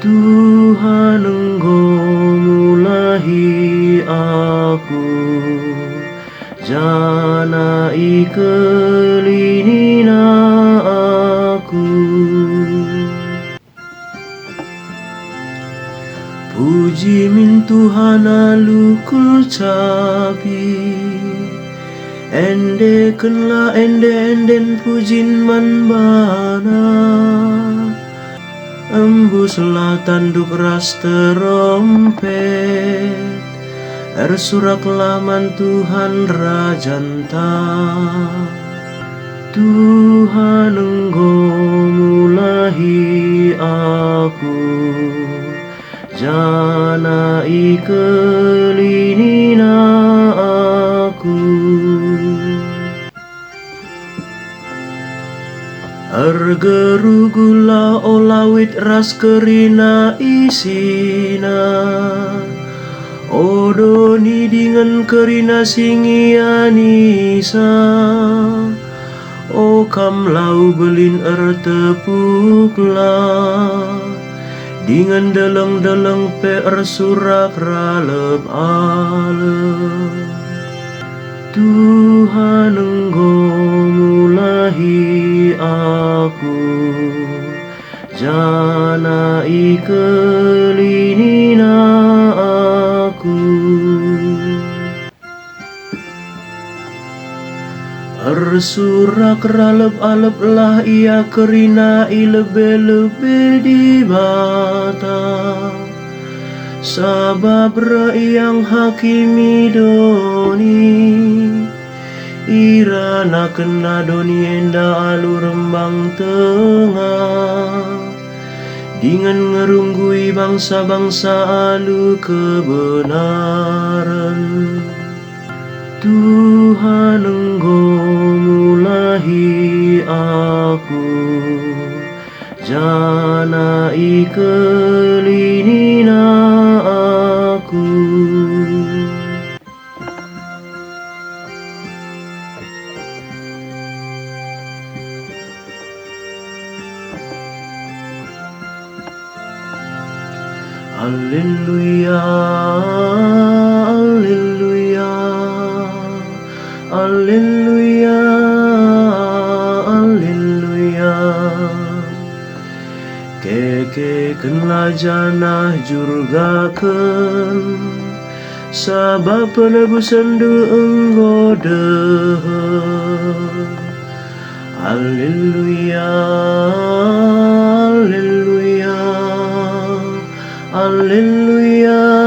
Tuhan Engkau mulahi aku, jana ikelinina aku. Puji min Tuhan alu kulcapi, endekenlah enden pujin man bana. Embuslah tanduk ras terompet, ersuraklah man Tuhan rajanta. Tuhan Engkau mulahi aku, jana ikelinina aku. Ergerugula olawit ras kerina isina, odoni dengan kerina singianisa. O kam lau belin ertepuklah, dengan deleng-deleng pe ersurak ralep alep. Tuhan Engkau mulahi aku, jana ikelinina aku. Ersurak ralep-alep lah ia kerina ilebe-lebe di bata, sabab yang hakimi doni. Irana kena doni enda alu rembang tengah, dengan ngerunggui bangsa-bangsa alu kebenaran. Tuhan Engkau mulahi aku, jana ikelinina aku. Alleluia, alleluia, alleluia, alleluia. Kekekenlah janah jurgaken, sabab penebusan du Engkau dehen. Alleluia, alleluia, alleluia.